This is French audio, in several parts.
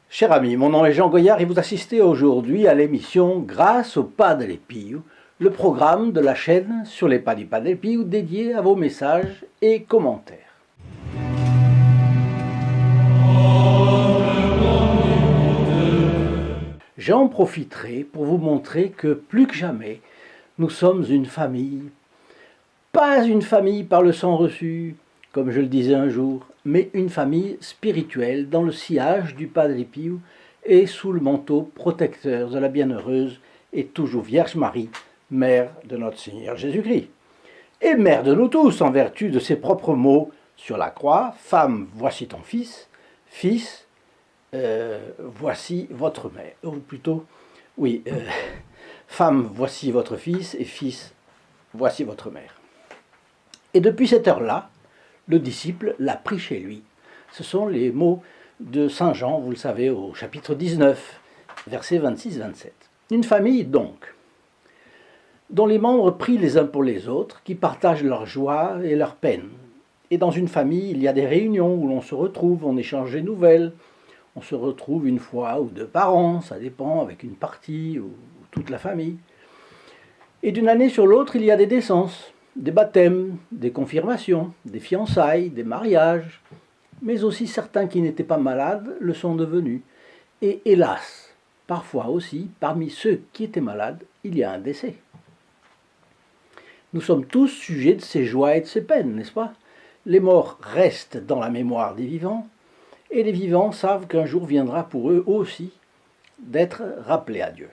Cher ami, mon nom est Jean Goyard et vous assistez aujourd'hui à l'émission Grâce au Padre Pio, le programme de la chaîne sur les pas du Padre Pio dédié à vos messages et commentaires. J'en profiterai pour vous montrer que plus que jamais, nous sommes une famille, pas une famille par le sang reçu, comme je le disais un jour, mais une famille spirituelle dans le sillage du Padre Pio et sous le manteau protecteur de la bienheureuse et toujours Vierge Marie, mère de notre Seigneur Jésus-Christ. Et mère de nous tous, en vertu de ses propres mots sur la croix, « Femme, voici ton fils, fils, voici votre mère. » Ou plutôt, oui, femme, voici votre fils, et fils, voici votre mère. Et depuis cette heure-là, le disciple l'a pris chez lui. Ce sont les mots de Saint Jean, vous le savez, au chapitre 19, versets 26-27. Une famille, donc, dont les membres prient les uns pour les autres, qui partagent leur joie et leur peine. Et dans une famille, il y a des réunions où l'on se retrouve, on échange des nouvelles, on se retrouve une fois ou deux par an, ça dépend, avec une partie ou toute la famille. Et d'une année sur l'autre, il y a des naissances, des baptêmes, des confirmations, des fiançailles, des mariages, mais aussi certains qui n'étaient pas malades le sont devenus. Et hélas, parfois aussi, parmi ceux qui étaient malades, il y a un décès. Nous sommes tous sujets de ces joies et de ces peines, n'est-ce pas? Les morts restent dans la mémoire des vivants, et les vivants savent qu'un jour viendra pour eux aussi d'être rappelés à Dieu.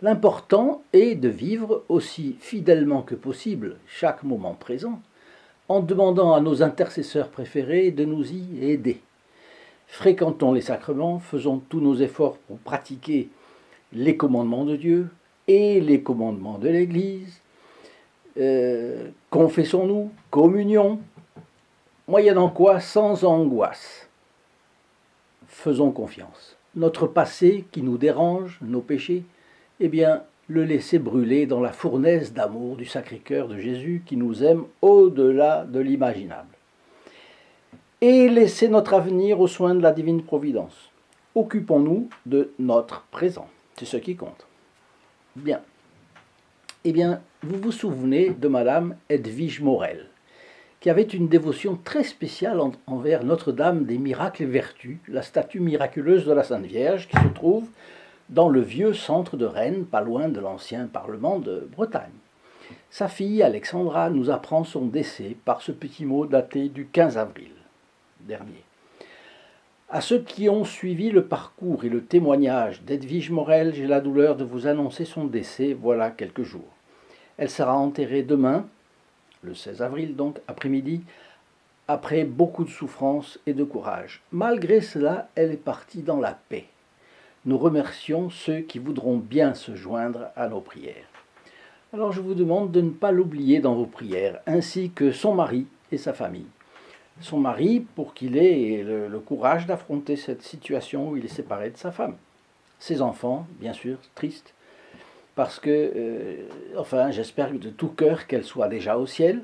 L'important est de vivre aussi fidèlement que possible chaque moment présent, en demandant à nos intercesseurs préférés de nous y aider. Fréquentons les sacrements, faisons tous nos efforts pour pratiquer les commandements de Dieu et les commandements de l'Église. Confessons-nous, communions, moyennant quoi, sans angoisse. Faisons confiance. Notre passé qui nous dérange, nos péchés, eh bien, le laisser brûler dans la fournaise d'amour du Sacré-Cœur de Jésus qui nous aime au-delà de l'imaginable. Et laisser notre avenir aux soins de la divine providence. Occupons-nous de notre présent. C'est ce qui compte. Bien. Eh bien, vous vous souvenez de Madame Edwige Morel, qui avait une dévotion très spéciale envers Notre-Dame des Miracles et Vertus, la statue miraculeuse de la Sainte Vierge qui se trouve dans le vieux centre de Rennes, pas loin de l'ancien Parlement de Bretagne. Sa fille, Alexandra, nous apprend son décès par ce petit mot daté du 15 avril dernier. À ceux qui ont suivi le parcours et le témoignage d'Edwige Morel, j'ai la douleur de vous annoncer son décès voilà quelques jours. Elle sera enterrée demain, le 16 avril donc, après-midi, après beaucoup de souffrance et de courage. Malgré cela, elle est partie dans la paix. Nous remercions ceux qui voudront bien se joindre à nos prières. Alors je vous demande de ne pas l'oublier dans vos prières, ainsi que son mari et sa famille. Son mari, pour qu'il ait le courage d'affronter cette situation où il est séparé de sa femme. Ses enfants, bien sûr, tristes, parce que, j'espère de tout cœur qu'elle soit déjà au ciel,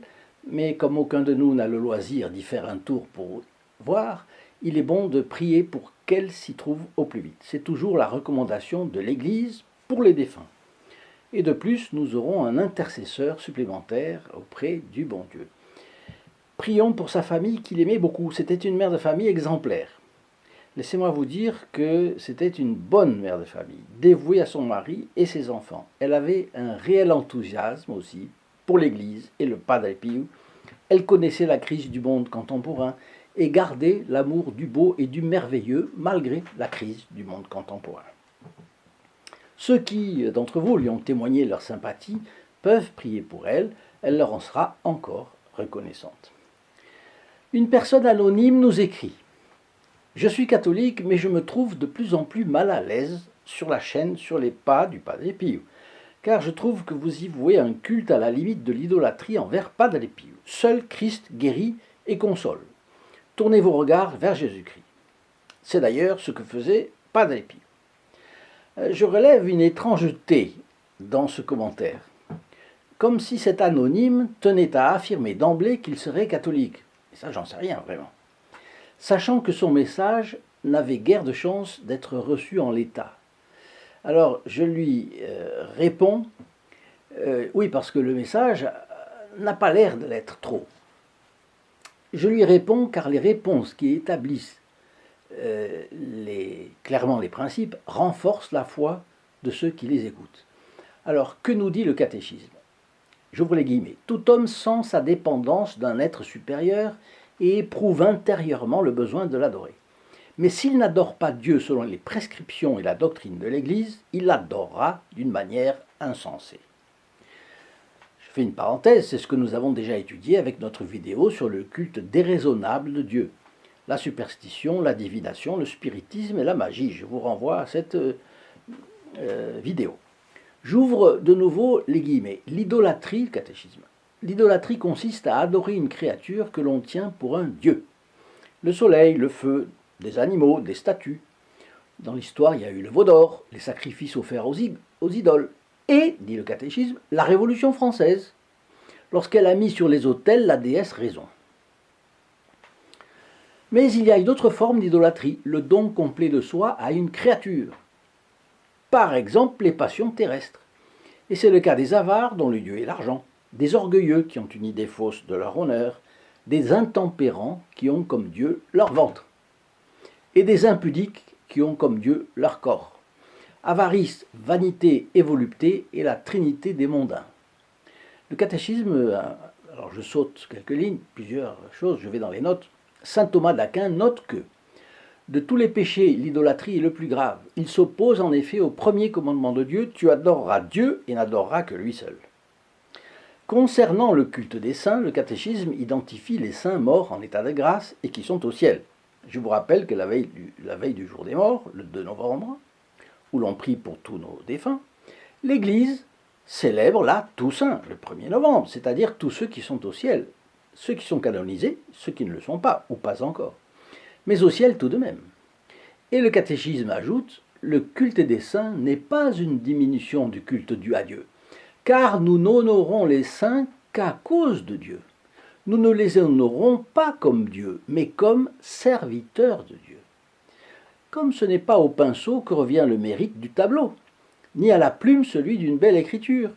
mais comme aucun de nous n'a le loisir d'y faire un tour pour voir, il est bon de prier pour qu'elle s'y trouve au plus vite. C'est toujours la recommandation de l'Église pour les défunts. Et de plus, nous aurons un intercesseur supplémentaire auprès du bon Dieu. Prions pour sa famille qu'il aimait beaucoup. C'était une mère de famille exemplaire. Laissez-moi vous dire que c'était une bonne mère de famille, dévouée à son mari et ses enfants. Elle avait un réel enthousiasme aussi pour l'Église et le Padre Pio. Elle connaissait la crise du monde contemporain et gardait l'amour du beau et du merveilleux malgré la crise du monde contemporain. Ceux qui, d'entre vous, lui ont témoigné leur sympathie peuvent prier pour elle. Elle leur en sera encore reconnaissante. Une personne anonyme nous écrit « Je suis catholique, mais je me trouve de plus en plus mal à l'aise sur la chaîne Sur les pas du Padre Pio, car je trouve que vous y vouez un culte à la limite de l'idolâtrie envers Padre Pio. Seul Christ guérit et console. Tournez vos regards vers Jésus-Christ. » C'est d'ailleurs ce que faisait Padre Pio. Je relève une étrangeté dans ce commentaire, comme si cet anonyme tenait à affirmer d'emblée qu'il serait catholique. Et ça, j'en sais rien vraiment. Sachant que son message n'avait guère de chance d'être reçu en l'état. Alors je lui réponds, oui, parce que le message n'a pas l'air de l'être trop. Je lui réponds car les réponses qui établissent clairement les principes renforcent la foi de ceux qui les écoutent. Alors, que nous dit le catéchisme? J'ouvre les guillemets. Tout homme sent sa dépendance d'un être supérieur et éprouve intérieurement le besoin de l'adorer. Mais s'il n'adore pas Dieu selon les prescriptions et la doctrine de l'Église, il l'adorera d'une manière insensée. Je fais une parenthèse, c'est ce que nous avons déjà étudié avec notre vidéo sur le culte déraisonnable de Dieu. La superstition, la divination, le spiritisme et la magie. Je vous renvoie à cette vidéo. J'ouvre de nouveau les guillemets. L'idolâtrie, le catéchisme. L'idolâtrie consiste à adorer une créature que l'on tient pour un dieu. Le soleil, le feu, des animaux, des statues. Dans l'histoire, il y a eu le veau d'or, les sacrifices offerts aux idoles. Et, dit le catéchisme, la Révolution française, lorsqu'elle a mis sur les autels la déesse Raison. Mais il y a une autre forme d'idolâtrie, le don complet de soi à une créature. Par exemple, les passions terrestres. Et c'est le cas des avares dont le dieu est l'argent, des orgueilleux qui ont une idée fausse de leur honneur, des intempérants qui ont comme dieu leur ventre, et des impudiques qui ont comme dieu leur corps. Avarice, vanité et volupté est la trinité des mondains. Le catéchisme, alors je saute quelques lignes, plusieurs choses, je vais dans les notes. Saint Thomas d'Aquin note que de tous les péchés, l'idolâtrie est le plus grave. Il s'oppose en effet au premier commandement de Dieu, tu adoreras Dieu et n'adoreras que lui seul. Concernant le culte des saints, le catéchisme identifie les saints morts en état de grâce et qui sont au ciel. Je vous rappelle que la veille du jour des morts, le 2 novembre, où l'on prie pour tous nos défunts, l'Église célèbre la Toussaint, le 1er novembre, c'est-à-dire tous ceux qui sont au ciel, ceux qui sont canonisés, ceux qui ne le sont pas, ou pas encore, mais au ciel tout de même. Et le catéchisme ajoute, le culte des saints n'est pas une diminution du culte dû à Dieu, car nous n'honorons les saints qu'à cause de Dieu. Nous ne les honorons pas comme Dieu, mais comme serviteurs de Dieu. Comme ce n'est pas au pinceau que revient le mérite du tableau, ni à la plume celui d'une belle écriture.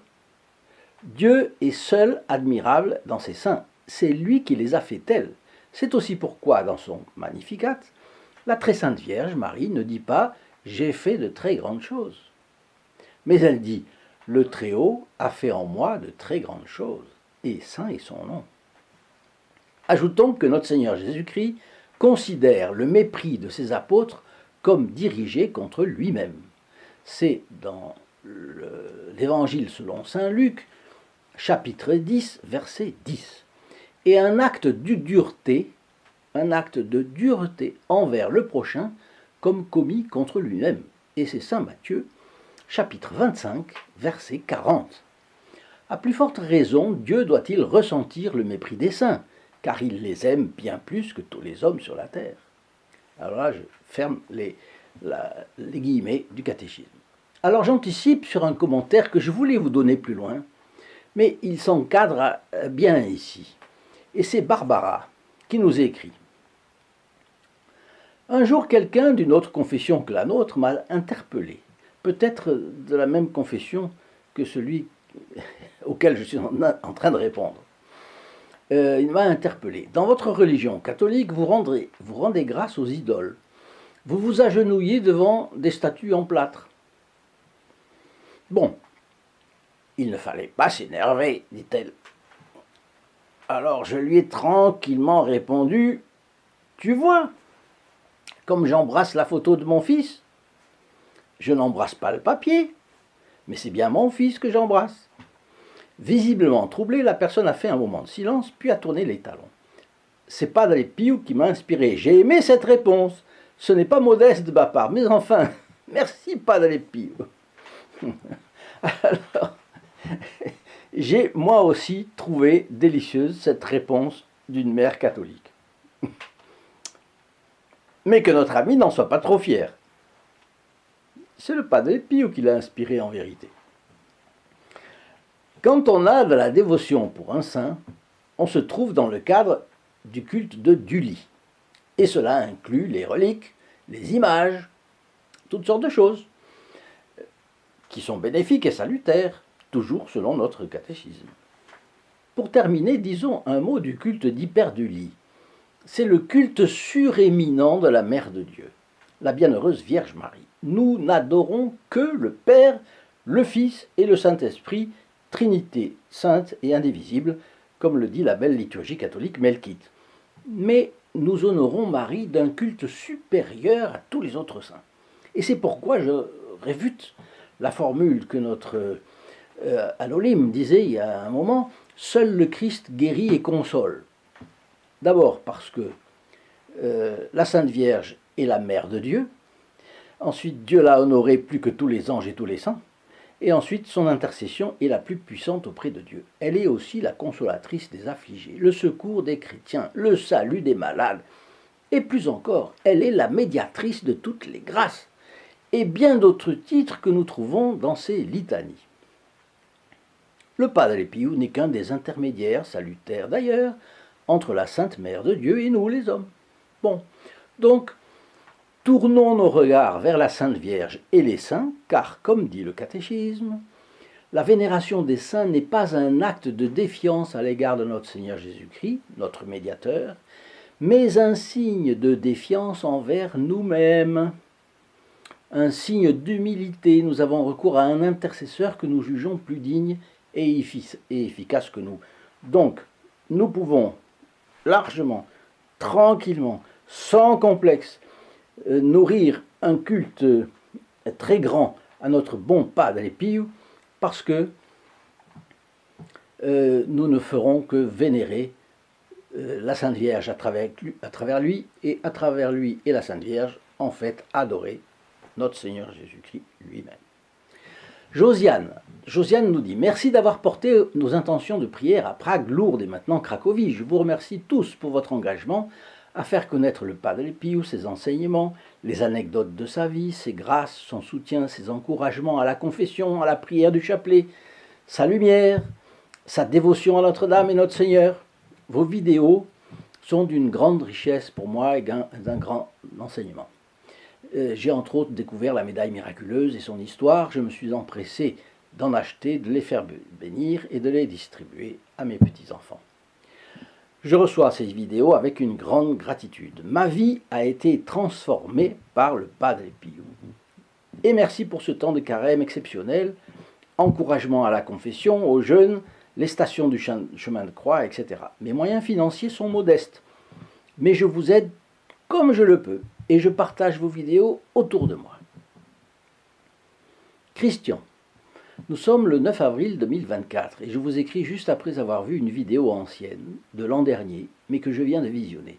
Dieu est seul admirable dans ses saints, c'est lui qui les a fait tels. C'est aussi pourquoi, dans son Magnificat, la très sainte Vierge Marie ne dit pas « j'ai fait de très grandes choses », mais elle dit « le Très-Haut a fait en moi de très grandes choses, et saint est son nom ». Ajoutons que notre Seigneur Jésus-Christ considère le mépris de ses apôtres comme dirigé contre lui-même. C'est dans l'Évangile selon saint Luc, chapitre 10, verset 10. Et un acte de dureté envers le prochain comme commis contre lui-même. Et c'est saint Matthieu, chapitre 25, verset 40. À plus forte raison, Dieu doit-il ressentir le mépris des saints, car il les aime bien plus que tous les hommes sur la terre. Alors là, je ferme les guillemets du catéchisme. Alors j'anticipe sur un commentaire que je voulais vous donner plus loin, mais il s'encadre bien ici. Et c'est Barbara qui nous écrit. Un jour, quelqu'un d'une autre confession que la nôtre m'a interpellé, peut-être de la même confession que celui auquel je suis en train de répondre. Il m'a interpellé. Dans votre religion catholique, vous rendez grâce aux idoles. Vous vous agenouillez devant des statues en plâtre. Bon, il ne fallait pas s'énerver, dit-elle. Alors je lui ai tranquillement répondu, tu vois, comme j'embrasse la photo de mon fils, je n'embrasse pas le papier, mais c'est bien mon fils que j'embrasse. Visiblement troublée, la personne a fait un moment de silence, puis a tourné les talons. C'est Padre Pio qui m'a inspiré. J'ai aimé cette réponse. Ce n'est pas modeste de ma part, mais enfin, merci Padre Pio. Alors, j'ai moi aussi trouvé délicieuse cette réponse d'une mère catholique. Mais que notre ami n'en soit pas trop fier. C'est le Padre Pio qui l'a inspiré en vérité. Quand on a de la dévotion pour un saint, on se trouve dans le cadre du culte de Duli. Et cela inclut les reliques, les images, toutes sortes de choses qui sont bénéfiques et salutaires, toujours selon notre catéchisme. Pour terminer, disons un mot du culte d'Hyperdulie. C'est le culte suréminent de la Mère de Dieu, la bienheureuse Vierge Marie. Nous n'adorons que le Père, le Fils et le Saint-Esprit, Trinité sainte et indivisible, comme le dit la belle liturgie catholique Melkite. Mais nous honorons Marie d'un culte supérieur à tous les autres saints. Et c'est pourquoi je réfute la formule que notre Anolim disait il y a un moment, « Seul le Christ guérit et console ». D'abord parce que la Sainte Vierge est la Mère de Dieu, ensuite Dieu l'a honorée plus que tous les anges et tous les saints, et ensuite son intercession est la plus puissante auprès de Dieu. Elle est aussi la consolatrice des affligés, le secours des chrétiens, le salut des malades, et plus encore, elle est la médiatrice de toutes les grâces, et bien d'autres titres que nous trouvons dans ces litanies. Le Padre Pio n'est qu'un des intermédiaires salutaires d'ailleurs entre la Sainte Mère de Dieu et nous les hommes. Bon, donc, tournons nos regards vers la Sainte Vierge et les saints, car, comme dit le catéchisme, la vénération des saints n'est pas un acte de défiance à l'égard de notre Seigneur Jésus-Christ, notre médiateur, mais un signe de défiance envers nous-mêmes. Un signe d'humilité, nous avons recours à un intercesseur que nous jugeons plus digne et efficace que nous. Donc, nous pouvons largement, tranquillement, sans complexe, nourrir un culte très grand à notre bon Padre Pio, parce que nous ne ferons que vénérer la Sainte Vierge à travers lui, et à travers lui et la Sainte Vierge, en fait, adorer notre Seigneur Jésus-Christ lui-même. Josiane nous dit « Merci d'avoir porté nos intentions de prière à Prague, Lourdes et maintenant Cracovie. Je vous remercie tous pour votre engagement à faire connaître le Padre Pio, ses enseignements, les anecdotes de sa vie, ses grâces, son soutien, ses encouragements à la confession, à la prière du chapelet, sa lumière, sa dévotion à Notre-Dame et notre Seigneur. Vos vidéos sont d'une grande richesse pour moi et d'un grand enseignement. J'ai entre autres découvert la médaille miraculeuse et son histoire. Je me suis empressé d'en acheter, de les faire bénir et de les distribuer à mes petits-enfants. Je reçois ces vidéos avec une grande gratitude. Ma vie a été transformée par le Padre Pio. Et merci pour ce temps de carême exceptionnel, encouragement à la confession, aux jeunes, les stations du chemin de croix, etc. Mes moyens financiers sont modestes, mais je vous aide comme je le peux et je partage vos vidéos autour de moi. Christian, nous sommes le 9 avril 2024 et je vous écris juste après avoir vu une vidéo ancienne de l'an dernier, mais que je viens de visionner.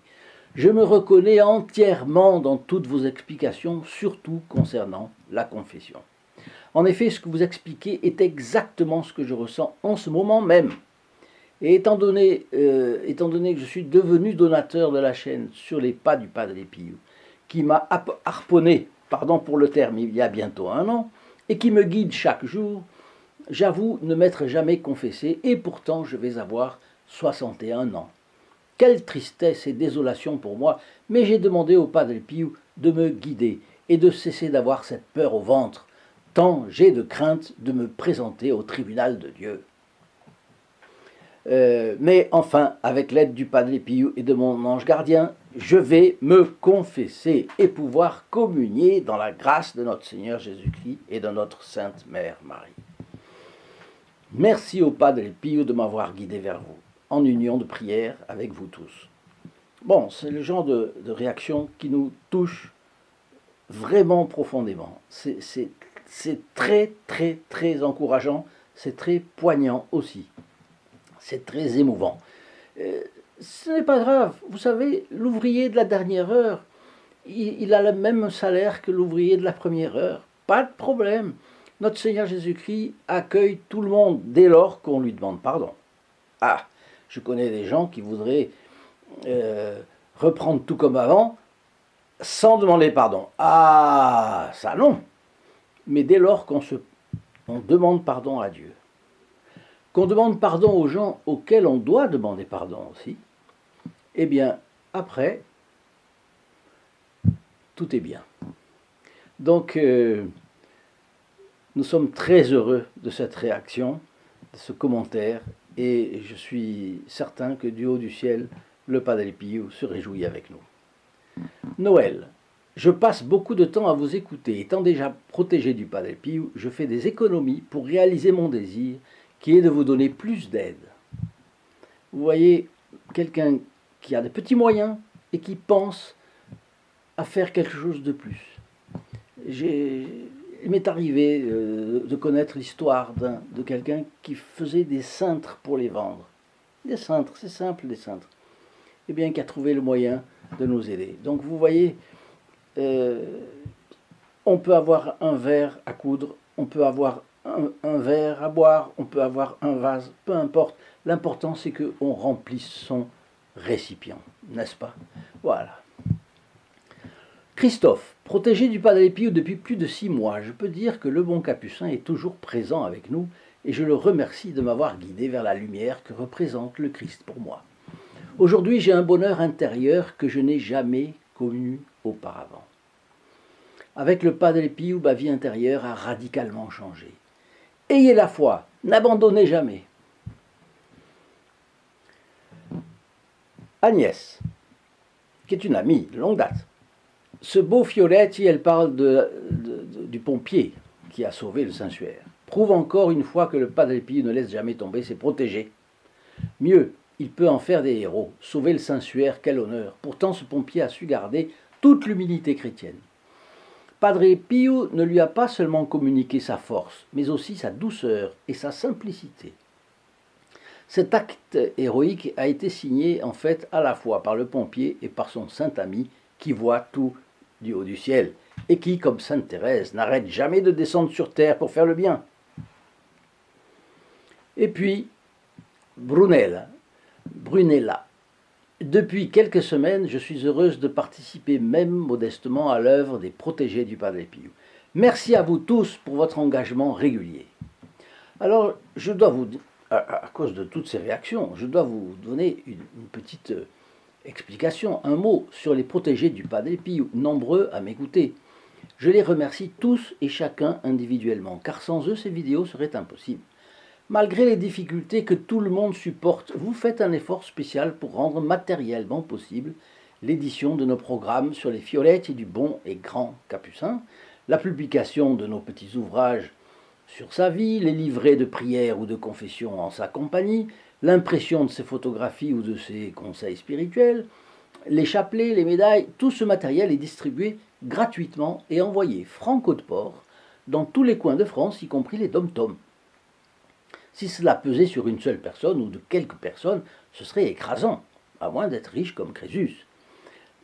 Je me reconnais entièrement dans toutes vos explications, surtout concernant la confession. En effet, ce que vous expliquez est exactement ce que je ressens en ce moment même. Et étant donné que je suis devenu donateur de la chaîne sur les pas du Padre Pio, qui m'a harponné, pardon pour le terme, il y a bientôt 1 an, et qui me guide chaque jour, j'avoue ne m'être jamais confessé, et pourtant je vais avoir 61 ans. Quelle tristesse et désolation pour moi, mais j'ai demandé au Padre Pio de me guider et de cesser d'avoir cette peur au ventre, tant j'ai de crainte de me présenter au tribunal de Dieu. Mais enfin, avec l'aide du Padre Pio et de mon ange gardien, je vais me confesser et pouvoir communier dans la grâce de notre Seigneur Jésus-Christ et de notre Sainte Mère Marie. Merci au Padre Pio de m'avoir guidé vers vous, en union de prière avec vous tous. Bon, c'est le genre de réaction qui nous touche vraiment profondément. C'est très, très, très encourageant, c'est très poignant aussi. C'est très émouvant. Ce n'est pas grave. Vous savez, l'ouvrier de la dernière heure, il a le même salaire que l'ouvrier de la première heure. Pas de problème. Notre Seigneur Jésus-Christ accueille tout le monde dès lors qu'on lui demande pardon. Ah, je connais des gens qui voudraient reprendre tout comme avant sans demander pardon. Ah, ça non. Mais dès lors qu'on demande pardon à Dieu, qu'on demande pardon aux gens auxquels on doit demander pardon aussi, eh bien, après, tout est bien. Donc, nous sommes très heureux de cette réaction, de ce commentaire, et je suis certain que du haut du ciel, le Padre Pio se réjouit avec nous. Noël. Je passe beaucoup de temps à vous écouter. Étant déjà protégé du Padre Pio, je fais des économies pour réaliser mon désir, qui est de vous donner plus d'aide. Vous voyez, quelqu'un qui a des petits moyens et qui pense à faire quelque chose de plus. Il m'est arrivé de connaître l'histoire de quelqu'un qui faisait des cintres pour les vendre. Des cintres, c'est simple, des cintres. Et bien, qui a trouvé le moyen de nous aider. Donc, vous voyez, on peut avoir un verre à coudre, on peut avoir un verre à boire, on peut avoir un vase, peu importe. L'important, c'est qu'on remplisse son récipient, n'est-ce pas? Voilà. Christophe, protégé du Padre Pio depuis plus de 6 mois, je peux dire que le bon Capucin est toujours présent avec nous et je le remercie de m'avoir guidé vers la lumière que représente le Christ pour moi. Aujourd'hui, j'ai un bonheur intérieur que je n'ai jamais connu auparavant. Avec le Padre Pio, ma vie intérieure a radicalement changé. Ayez la foi, n'abandonnez jamais. Agnès, qui est une amie de longue date. Ce beau Fioretti, elle parle du pompier qui a sauvé le Saint-Suaire. Prouve encore une fois que le Padre Pio ne laisse jamais tomber ses protégés. Mieux, il peut en faire des héros. Sauver le Saint-Suaire, quel honneur. Pourtant, ce pompier a su garder toute l'humilité chrétienne. Padre Pio ne lui a pas seulement communiqué sa force, mais aussi sa douceur et sa simplicité. Cet acte héroïque a été signé en fait à la fois par le pompier et par son saint ami qui voit tout du haut du ciel et qui, comme sainte Thérèse, n'arrête jamais de descendre sur terre pour faire le bien. Et puis, Brunella. Depuis quelques semaines, je suis heureuse de participer même modestement à l'œuvre des protégés du Padre Pio. Merci à vous tous pour votre engagement régulier. Alors, je dois vous, à cause de toutes ces réactions, je dois vous donner une petite explication, un mot sur les protégés du Padre Pio, nombreux à m'écouter. Je les remercie tous et chacun individuellement, car sans eux, ces vidéos seraient impossibles. Malgré les difficultés que tout le monde supporte, vous faites un effort spécial pour rendre matériellement possible l'édition de nos programmes sur les Fioretti du bon et grand Capucin, la publication de nos petits ouvrages sur sa vie, les livrets de prière ou de confession en sa compagnie, l'impression de ses photographies ou de ses conseils spirituels, les chapelets, les médailles, tout ce matériel est distribué gratuitement et envoyé franco de port dans tous les coins de France, y compris les dom-toms. Si cela pesait sur une seule personne ou de quelques personnes, ce serait écrasant, à moins d'être riche comme Crésus.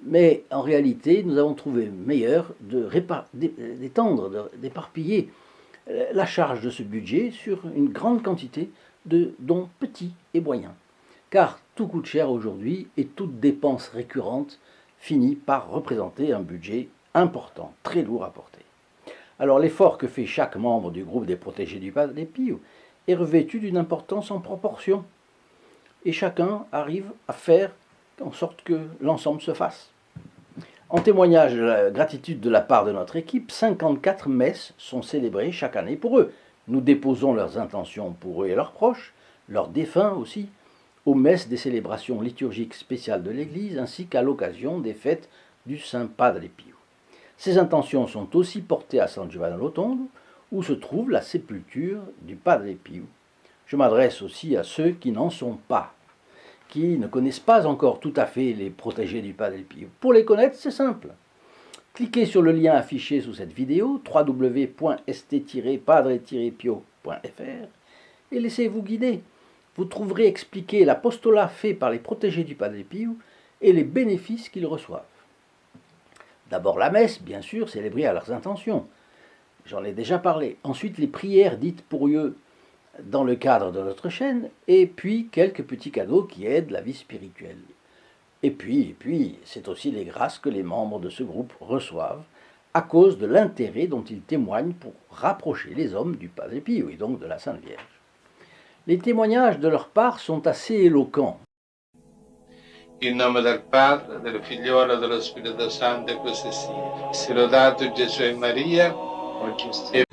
Mais en réalité, nous avons trouvé meilleur d'étendre, d'éparpiller la charge de ce budget sur une grande quantité de dons petits et moyens. Car tout coûte cher aujourd'hui et toute dépense récurrente finit par représenter un budget important, très lourd à porter. Alors l'effort que fait chaque membre du groupe des protégés du Padre Pio est revêtu d'une importance en proportion. Et chacun arrive à faire en sorte que l'ensemble se fasse. En témoignage de la gratitude de la part de notre équipe, 54 messes sont célébrées chaque année pour eux. Nous déposons leurs intentions pour eux et leurs proches, leurs défunts aussi, aux messes des célébrations liturgiques spéciales de l'Église ainsi qu'à l'occasion des fêtes du Saint Padre Pio. Ces intentions sont aussi portées à San Giovanni Rotondo, où se trouve la sépulture du Padre Pio. Je m'adresse aussi à ceux qui n'en sont pas, qui ne connaissent pas encore tout à fait les protégés du Padre Pio. Pour les connaître, c'est simple. Cliquez sur le lien affiché sous cette vidéo, www.st-padre-pio.fr, et laissez-vous guider. Vous trouverez expliqué l'apostolat fait par les protégés du Padre Pio et les bénéfices qu'ils reçoivent. D'abord la messe, bien sûr, célébrée à leurs intentions. J'en ai déjà parlé. Ensuite, les prières dites pour eux dans le cadre de notre chaîne, et puis quelques petits cadeaux qui aident la vie spirituelle. Et puis, c'est aussi les grâces que les membres de ce groupe reçoivent à cause de l'intérêt dont ils témoignent pour rapprocher les hommes du Padre Pio et donc de la Sainte Vierge. Les témoignages de leur part sont assez éloquents. In nome del Padre, del Figliolo e dello Spirito Santo, e così sia. Sia lodato Gesù e Maria, oggi e